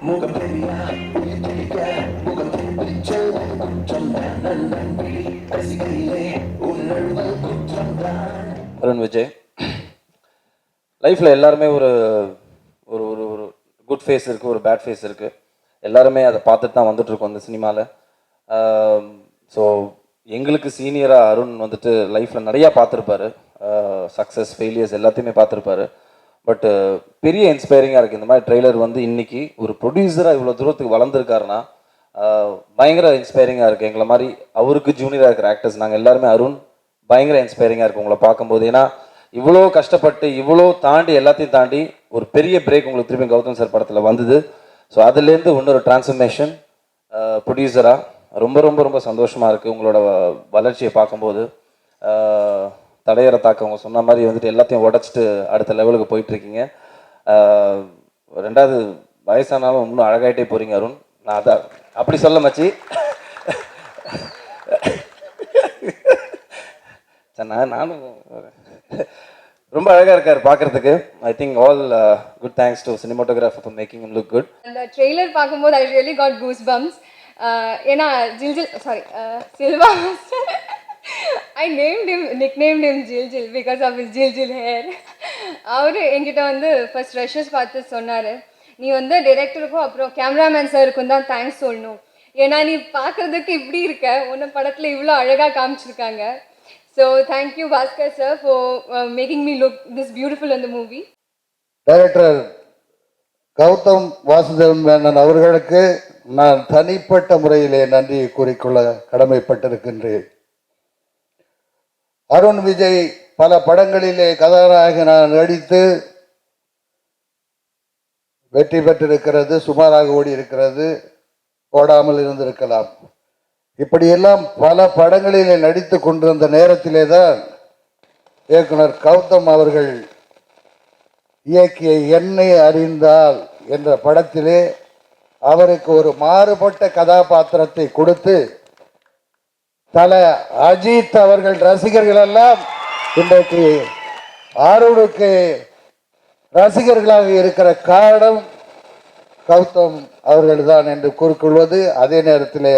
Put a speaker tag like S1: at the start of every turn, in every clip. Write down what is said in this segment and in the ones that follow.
S1: முகம் தெரியா பிடிக்க முகம் பிடிச்ச குற்றம் தான் நன்றி ரசிகையிலே உணர்வு குற்றம் தான். அருண் விஜய் லைஃப்பில் எல்லாருமே ஒரு ஒரு ஒரு ஒரு குட் ஃபேஸ் இருக்குது, ஒரு பேட் ஃபேஸ் இருக்குது. எல்லாருமே அதை பார்த்துட்டு தான் வந்துட்டுருக்கோம் இந்த சினிமாவில். ஸோ எங்களுக்கு சீனியராக அருண் வந்துட்டு லைஃப்பில் நிறையா பார்த்துருப்பாரு, சக்ஸஸ் ஃபெயிலியர்ஸ் எல்லாத்தையுமே பார்த்துருப்பாரு. பட்டு பெரிய இன்ஸ்பைரிங்காக இருக்குது இந்த மாதிரி ட்ரெய்லர் வந்து இன்றைக்கி ஒரு ப்ரொடியூசராக இவ்வளோ தூரத்துக்கு வளர்ந்துருக்காருன்னா பயங்கர இன்ஸ்பைரிங்காக இருக்குது. எங்களை மாதிரி அவருக்கு ஜூனியராக இருக்கிற ஆக்டர்ஸ் நாங்கள் எல்லாருமே அருண் பயங்கர இன்ஸ்பைரிங்காக இருக்குது உங்களை பார்க்கும்போது. ஏன்னா இவ்வளோ கஷ்டப்பட்டு இவ்வளோ தாண்டி எல்லாத்தையும் தாண்டி ஒரு பெரிய பிரேக் உங்களுக்கு திரும்பி கௌதம் சார் படத்தில் வந்தது. ஸோ அதுலேருந்து இன்னொரு டிரான்ஸ்ஃபர்மேஷன் ப்ரொடியூசராக ரொம்ப ரொம்ப ரொம்ப சந்தோஷமாக இருக்குது உங்களோட வளர்ச்சியை பார்க்கும்போது. தடையற தாக்க அவங்க சொன்ன மாதிரி வந்துட்டு எல்லாத்தையும் உடச்சிட்டு அடுத்த லெவலுக்கு போயிட்டுருக்கீங்க. ரெண்டாவது வயசானாலும் இன்னும் அழகாயிட்டே போகிறீங்க அருண். நான் அதான் அப்படி சொல்ல மச்சி. நானும் ரொம்ப அழகாக இருக்கார் பார்க்குறதுக்கு. I think all good thanks to cinematographer for making him look good.
S2: அந்த ட்ரெய்லர் பார்க்கும்போது I really got goose bumps. ஏன்னா Silva I nicknamed him Jil because of his Jil hair. அவரு என்கிட்ட வந்து ஃபர்ஸ்ட் ரஷஸ் பார்த்து சொன்னார், நீ வந்து டைரக்டருக்கும் அப்புறம் கேமராமேன் சாருக்கும் தான் தேங்க்ஸ் சொல்லணும். ஏன்னா நீ பார்க்குறதுக்கு இப்படி இருக்க, உன்னை படத்தில் இவ்வளோ அழகாக காமிச்சிருக்காங்க. So thank you Bhaskar sir for making me look this beautiful in the movie.
S3: Director Gautham Vasudevan Menon அவர்களுக்கு நான் தனிப்பட்ட முறையிலே நன்றி கூறிக்கொள்ள கடமைப்பட்டிருக்கின்றேன். அருண் விஜய் பல படங்களிலே கதாநாயகனாக நடித்து வெற்றி பெற்றிருக்கிறது, சுமாராக ஓடி இருக்கிறது, ஓடாமல் இருந்திருக்கலாம். இப்படியெல்லாம் பல படங்களிலே நடித்து கொண்டிருந்த நேரத்திலே தான் இயக்குனர் கௌதம் அவர்கள் இயக்கிய என்னை அறிந்தால் என்ற படத்திலே அவருக்கு ஒரு மாறுபட்ட கதாபாத்திரத்தை கொடுத்து தல அஜித் அவர்கள் ரசிகர்கள் எல்லாம் இன்றைக்கு அருணுக்கு ரசிகர்களாக இருக்கிற காரணம் கௌதம் அவர்கள் தான் என்று கூறிக்கொள்வது. அதே நேரத்தில்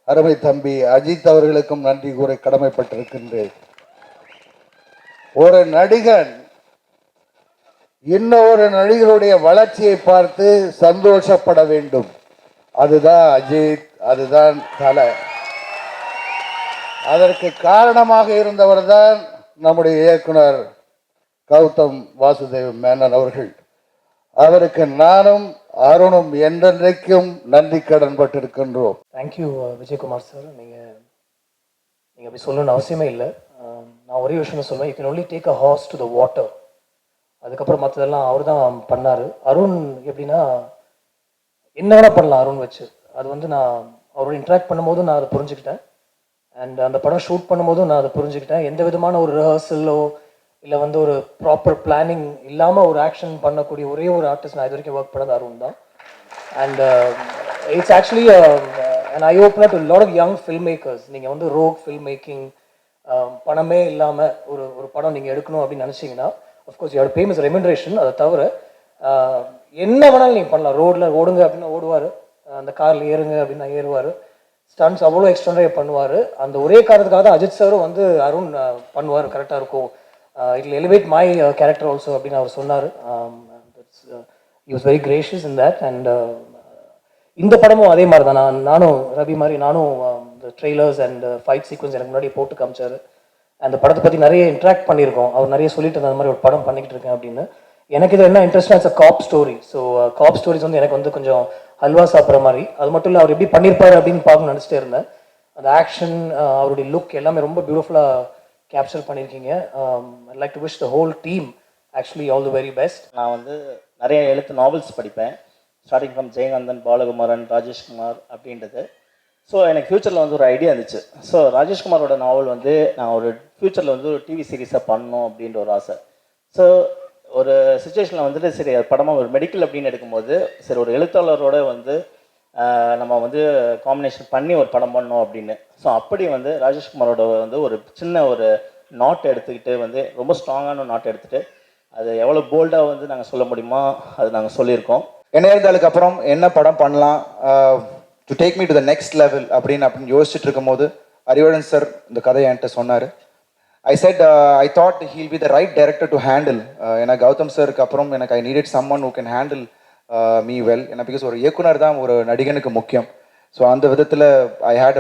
S3: அருமை தம்பி அஜித் அவர்களுக்கும் நன்றி கூற கடமைப்பட்டிருக்கின்றேன். ஒரு நடிகன் இன்னொரு நடிகருடைய வளர்ச்சியை பார்த்து சந்தோஷப்பட வேண்டும். அதுதான் அஜித், அதுதான் தலை. அதற்கு காரணமாக இருந்தவர் தான் நம்முடைய இயக்குனர் கௌதம் வாசுதேவ் மேனன் அவர்கள். அவருக்கு நானும் அருணும் என்றென்றைக்கும் நன்றி கடன் பட்டிருக்கின்றோம்.
S4: Thank you Vijayakumar sir. நீங்கள் அப்படி சொல்லணும்னு அவசியமே இல்லை. நான் ஒரே விஷயம் சொல்லுவேன், you can only take a horse to the water. அதுக்கப்புறம் மற்றதெல்லாம் அவர் தான் பண்ணார். அருண் எப்படின்னா என்ன வேணால் பண்ணலாம் அருண் வச்சு. அது வந்து நான் அவரோட இன்ட்ராக்ட் பண்ணும்போது நான் அதை புரிஞ்சுக்கிட்டேன். அண்ட் அந்த படம் ஷூட் பண்ணும்போதும் நான் அதை புரிஞ்சுக்கிட்டேன். எந்த விதமான ஒரு ரிஹர்சலோ இல்லை வந்து ஒரு ப்ராப்பர் பிளானிங் இல்லாமல் ஒரு ஆக்ஷன் பண்ணக்கூடிய ஒரே ஒரு ஆர்டிஸ்ட் நான் இது வரைக்கும் ஒர்க் பண்ணது அருண் தான். And it's actually and I open to lot of young film makers. நீங்கள் வந்து ரோக் ஃபில்ம் மேக்கிங் பணமே இல்லாமல் ஒரு படம் நீங்கள் எடுக்கணும் அப்படின்னு நினச்சிங்கன்னா of course you have pay miss remuneration. அதை தவிர என்ன வேணாலும் நீங்கள் பண்ணலாம். ரோடில் ஓடுங்க அப்படின்னா ஓடுவார், அந்த காரில் ஏறுங்க அப்படின்னா ஏறுவார், ஸ்டன்ஸ் அவ்வளோ எக்ஸ்ட்ராவே பண்ணுவார். அந்த ஒரே காரணத்துக்காக தான் அஜித் சாரும் வந்து அருண் பண்ணுவார், கரெக்டாக இருக்கும், it elevate my character also அப்படின்னு அவர் சொன்னார். He was very gracious in that. And இந்த படமும் அதே மாதிரி தான். நானும் ரவி மாதிரி நானும் இந்த ட்ரெய்லர்ஸ் அண்ட் ஃபைட் சீக்வன்ஸ் எனக்கு முன்னாடி போட்டு காமிச்சார். அந்த படத்தை பற்றி நிறைய இன்ட்ராக்ட் பண்ணியிருக்கோம். அவர் நிறைய சொல்லிட்டு இருந்த மாதிரி ஒரு படம் பண்ணிக்கிட்டு இருக்கேன் அப்படின்னு. எனக்கு இது என்ன இன்ட்ரெஸ்டாக it's a cop story. So cop stories வந்து எனக்கு வந்து கொஞ்சம் அல்வா சாப்பிட்ற மாதிரி. அது மட்டும் இல்லை, அவர் எப்படி பண்ணியிருப்பார் அப்படின்னு பார்க்கணும்னு நினச்சிட்டே இருந்தேன். அந்த ஆக்ஷன், அவருடைய லுக் எல்லாமே ரொம்ப பியூட்டிஃபுல்லாக கேப்சர் பண்ணியிருக்கீங்க. I like to wish the whole team actually all the very best.
S5: நான் வந்து நிறைய எழுத்து நாவல்ஸ் படிப்பேன், ஸ்டார்டிங் ஃப்ரம் ஜெயகாந்தன், பாலகுமாரன், ராஜேஷ்குமார் அப்படின்றது. ஸோ எனக்கு ஃப்யூச்சரில் வந்து ஒரு ஐடியா இருந்துச்சு. ஸோ ராஜேஷ்குமாரோட நாவல் வந்து நான் ஒரு ஃப்யூச்சரில் வந்து ஒரு டிவி சீரீஸாக பண்ணணும் அப்படின்ற ஒரு ஆசை. ஸோ ஒரு சுச்சுவேஷனில் வந்துட்டு சரி படமாக ஒரு மெடிக்கல் அப்படின்னு எடுக்கும்போது சரி ஒரு எழுத்தாளரோட வந்து நம்ம வந்து காம்பினேஷன் பண்ணி ஒரு படம் பண்ணோம் அப்படின்னு. ஸோ அப்படி வந்து ராஜேஷ்குமாரோட வந்து ஒரு சின்ன ஒரு நாட் எடுத்துக்கிட்டு வந்து ரொம்ப ஸ்ட்ராங்கான நாட் எடுத்துகிட்டு அது எவ்வளோ போல்டாக வந்து நாங்கள் சொல்ல முடியுமோ அது நாங்கள் சொல்லியிருக்கோம்.
S6: என்ன இருந்தாலுக்கு அப்புறம் என்ன படம் பண்ணலாம் to take me to the next level அப்படின்னு யோசிச்சுட்டு இருக்கும்போது அறிவழன் சார் இந்த கதையை என்கிட்ட சொன்னார். I said I thought he'll be the right director to handle. ஏன்னா கௌதம் சாருக்கு அப்புறம் எனக்கு I needed someone who can handle me well. ஏன்னா பிகாஸ் ஒரு இயக்குனர் தான் ஒரு நடிகனுக்கு முக்கியம். ஸோ அந்த விதத்தில் I had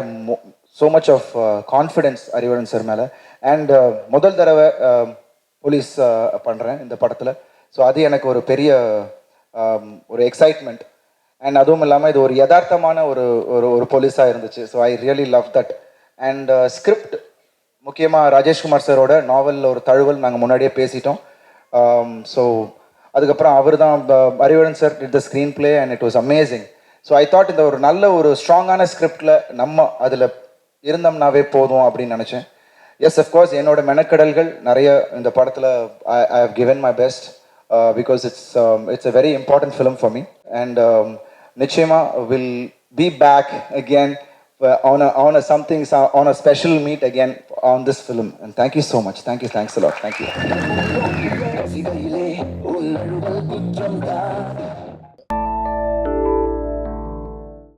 S6: so much of confidence Arivazhagan sir மேலே. அண்ட் முதல் தடவை போலீஸ் பண்ணுறேன் இந்த படத்தில். ஸோ அது எனக்கு ஒரு பெரிய ஒரு எக்ஸைட்மெண்ட். அண்ட் அதுவும் இல்லாமல் இது ஒரு யதார்த்தமான ஒரு ஒரு ஒரு போலீஸாக இருந்துச்சு. So I really love that. And script முக்கியமாக ராஜேஷ்குமார் சாரோட நாவலில் ஒரு தழுவல் நாங்கள் முன்னாடியே பேசிட்டோம். ஸோ அதுக்கப்புறம் அவர் தான் Arivazhagan sir it the screenplay and it was amazing. So I thought இந்த ஒரு நல்ல ஒரு ஸ்ட்ராங்கான ஸ்கிரிப்டில் நம்ம அதில் இருந்தோம்னாவே போதும் அப்படின்னு நினச்சேன். எஸ் அஃப்கோர்ஸ் என்னோட மெனக்கடல்கள் நிறைய இந்த படத்தில் I have given my best because it's a very important film for me. And நிச்சயமா will be back again on a special meet again on this film. And thank you so much. Thanks a lot. Thank you.